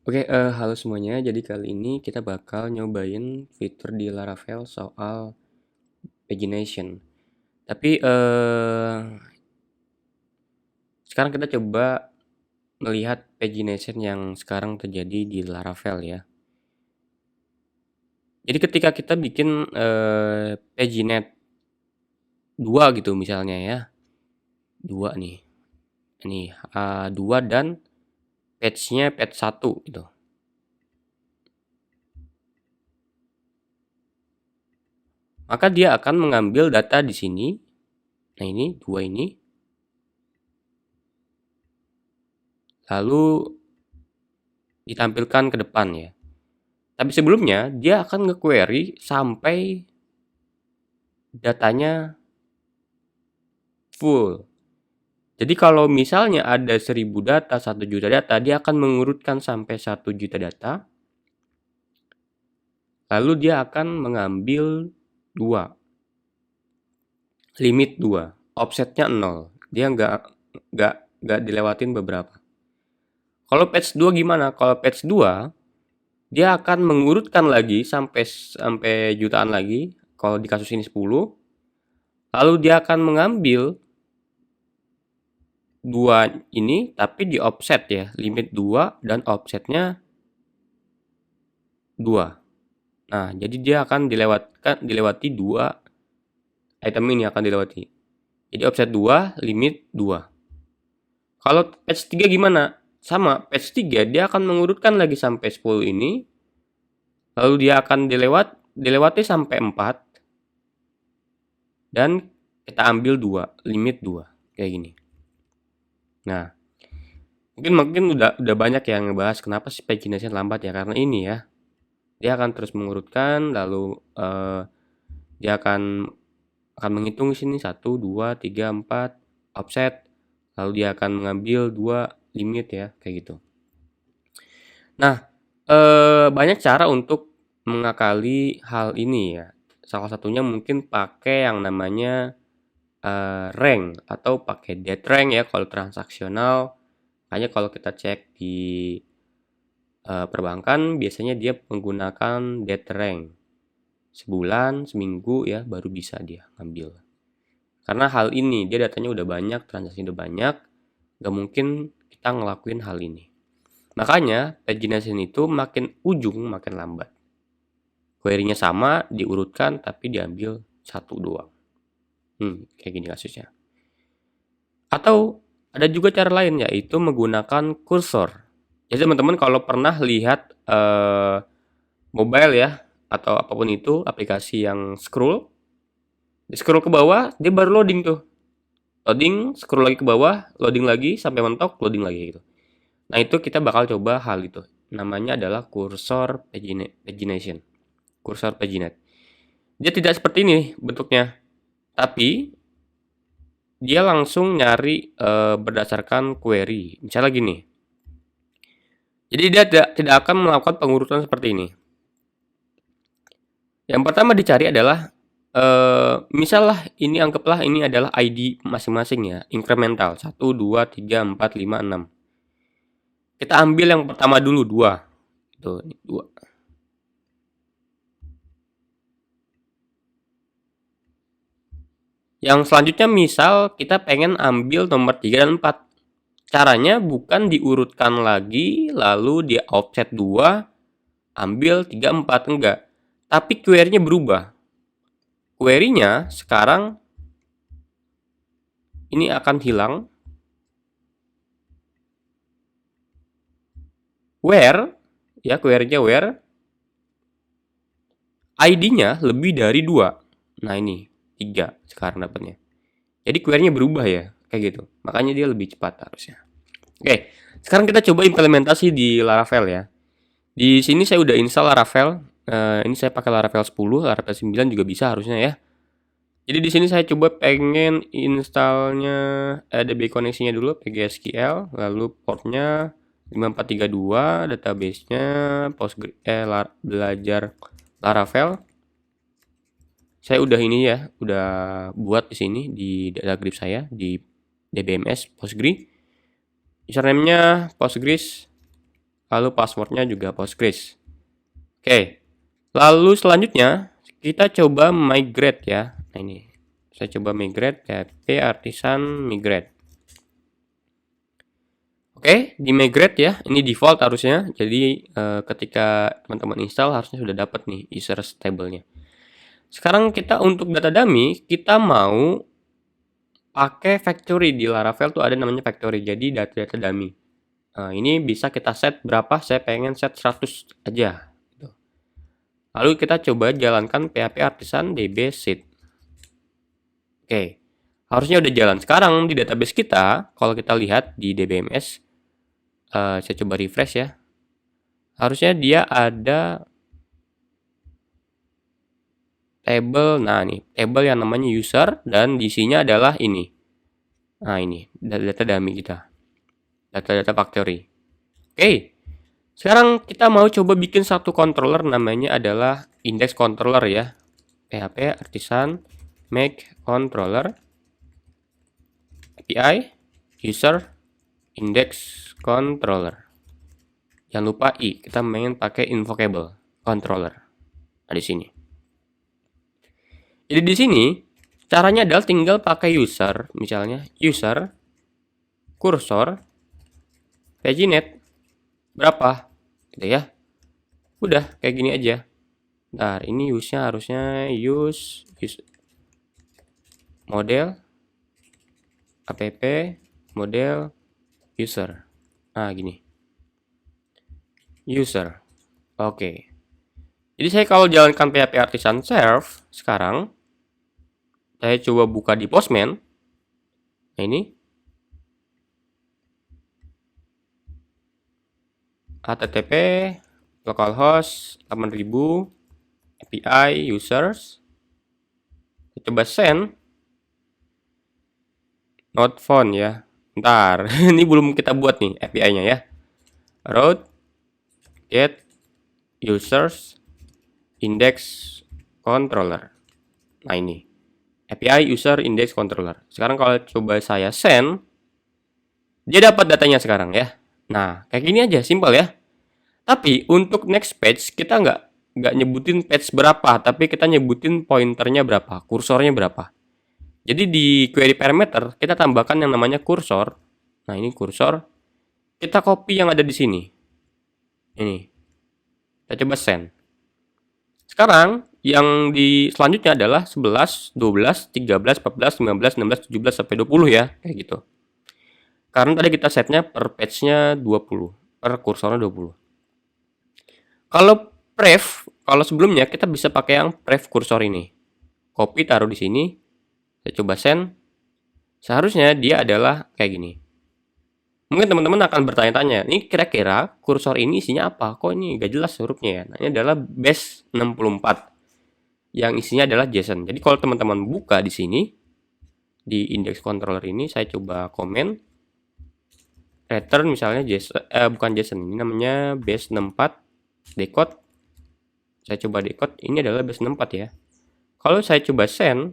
Oke, halo semuanya. Jadi kali ini kita bakal nyobain fitur di Laravel soal pagination. Tapi sekarang kita coba melihat pagination yang sekarang terjadi di Laravel ya. Jadi ketika kita bikin paginet 2 gitu misalnya ya. 2 nih. Ini 2 dan page-nya page 1 gitu. Maka dia akan mengambil data di sini. Nah, ini 2 ini. Lalu ditampilkan ke depan ya. Tapi sebelumnya dia akan nge-query sampai datanya full. Jadi kalau misalnya ada 1000 data, 1 juta data, dia akan mengurutkan sampai 1 juta data. Lalu dia akan mengambil 2. Limit 2. Offsetnya 0. Dia nggak dilewatin beberapa. Kalau patch 2 gimana? Kalau patch 2 dia akan mengurutkan lagi sampai jutaan lagi. Kalau di kasus ini 10. Lalu dia akan mengambil 2 ini tapi di offset ya, limit 2 dan offsetnya 2. Nah, jadi dia akan dilewati 2 item ini akan dilewati. Jadi offset 2, limit 2. Kalau patch 3 gimana? Sama, patch 3 dia akan mengurutkan lagi sampai 10 ini. Lalu dia akan dilewati sampai 4 dan kita ambil 2, limit 2 kayak gini. Nah, mungkin udah banyak yang ngebahas kenapa sih pagination lambat ya, karena ini ya. Dia akan terus mengurutkan, lalu dia akan menghitung di sini 1, 2, 3, 4 offset, lalu dia akan mengambil 2 limit ya, kayak gitu. Nah, banyak cara untuk mengakali hal ini ya. Salah satunya mungkin pakai yang namanya rank atau pakai dead rank ya kalau transaksional. Hanya kalau kita cek di perbankan biasanya dia menggunakan dead rank. Sebulan, seminggu ya baru bisa dia ngambil. Karena hal ini dia datanya udah banyak, transaksi udah banyak, gak mungkin kita ngelakuin hal ini. Makanya pagination itu makin ujung makin lambat. Query-nya sama, diurutkan tapi diambil satu doang. Kayak gini kasusnya. Atau ada juga cara lain yaitu menggunakan kursor. Jadi teman-teman kalau pernah lihat mobile ya atau apapun itu aplikasi yang scroll ke bawah dia baru loading tuh, loading, scroll lagi ke bawah, loading lagi sampai mentok, loading lagi gitu. Nah itu kita bakal coba hal itu, namanya adalah kursor pagination, kursor paginate. Dia tidak seperti ini bentuknya, tapi dia langsung nyari berdasarkan query. Misalnya gini, jadi dia tidak akan melakukan pengurutan seperti ini. Yang pertama dicari adalah misalnya ini anggaplah ini adalah ID masing-masing ya, incremental 1, 2, 3, 4, 5, 6. Kita ambil yang pertama dulu 2. Tuh, 2. Yang selanjutnya misal kita pengen ambil nomor 3 dan 4. Caranya bukan diurutkan lagi lalu di offset 2 ambil 3, 4, enggak. Tapi query-nya berubah. Query-nya sekarang ini akan hilang. Where, ya query-nya where, ID-nya lebih dari 2. Nah ini, 3 sekarang dapatnya. Jadi query-nya berubah ya, kayak gitu. Makanya dia lebih cepat harusnya. Oke, sekarang kita coba implementasi di Laravel ya. Di sini saya udah install Laravel. Ini saya pakai Laravel 10, Laravel 9 juga bisa harusnya ya. Jadi di sini saya coba pengen installnya DB koneksinya dulu, PGSQL, lalu portnya 5432, database-nya belajar Laravel. Saya udah ini ya, udah buat di sini di data grid saya di DBMS Postgre. Username-nya Postgres lalu passwordnya juga Postgres. Oke, lalu selanjutnya kita coba migrate ya. Nah ini, saya coba migrate PHP Artisan migrate. Oke, di migrate ya, ini default harusnya. Jadi ketika teman-teman install harusnya sudah dapat nih user table-nya. Sekarang kita untuk data dummy, kita mau pakai factory. Di Laravel tuh ada namanya factory, jadi data dummy. Nah, ini bisa kita set berapa, saya pengen set 100 aja. Lalu kita coba jalankan PHP Artisan DB seed. Oke, harusnya udah jalan. Sekarang di database kita, kalau kita lihat di DBMS, saya coba refresh ya. Harusnya dia ada table, nah nih, table yang namanya user, dan di isinya adalah ini. Nah ini, data dummy kita. Data-data factory. Oke, sekarang kita mau coba bikin satu controller, namanya adalah index controller ya. PHP Artisan make controller API user index controller. Jangan lupa i, kita pengen pakai invocable controller. Nah di sini. Jadi di sini caranya adalah tinggal pakai user, misalnya user cursor paginate berapa, gitu ya. Udah kayak gini aja. Nah ini use-nya harusnya use model app model user. Nah gini. User. Oke. Jadi saya kalau jalankan PHP Artisan serve sekarang, saya coba buka di Postman. Nah ini. HTTP localhost 8000 API users. Saya coba send. Not found ya. Ntar, ini belum kita buat nih API-nya ya. Route get users index controller. Nah ini API user index controller. Sekarang kalau coba saya send, dia dapat datanya sekarang ya. Nah kayak gini aja, simpel ya. Tapi untuk next page kita nggak nyebutin page berapa, tapi kita nyebutin pointernya berapa, kursornya berapa. Jadi di query parameter kita tambahkan yang namanya kursor. Nah ini kursor, kita copy yang ada di sini. Ini, kita coba send. Sekarang yang di selanjutnya adalah 11, 12, 13, 14, 15, 16, 17 sampai 20 ya, kayak gitu. Karena tadi kita setnya per page-nya 20, per kursornya 20. Kalau pref, kalau sebelumnya kita bisa pakai yang pref kursor ini. Copy taruh di sini. Saya coba send. Seharusnya dia adalah kayak gini. Mungkin teman-teman akan bertanya-tanya, ini kira-kira kursor ini isinya apa? Kok ini gak jelas hurufnya ya? Nah, ini adalah base 64 yang isinya adalah JSON. Jadi kalau teman-teman buka di sini di index controller ini, saya coba komen return misalnya JSON, bukan JSON, ini namanya base 64 decode. Saya coba decode, ini adalah base 64 ya. Kalau saya coba send,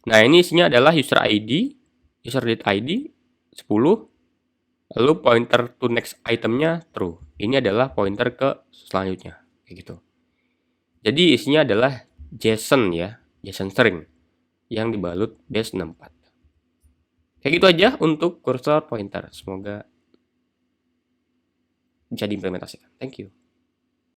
nah ini isinya adalah user ID, user.id 10, lalu pointer to next itemnya true. Ini adalah pointer ke selanjutnya, kayak gitu. Jadi isinya adalah JSON ya, JSON string yang dibalut base 64. Kayak gitu aja untuk cursor pointer. Semoga bisa diimplementasikan. Thank you.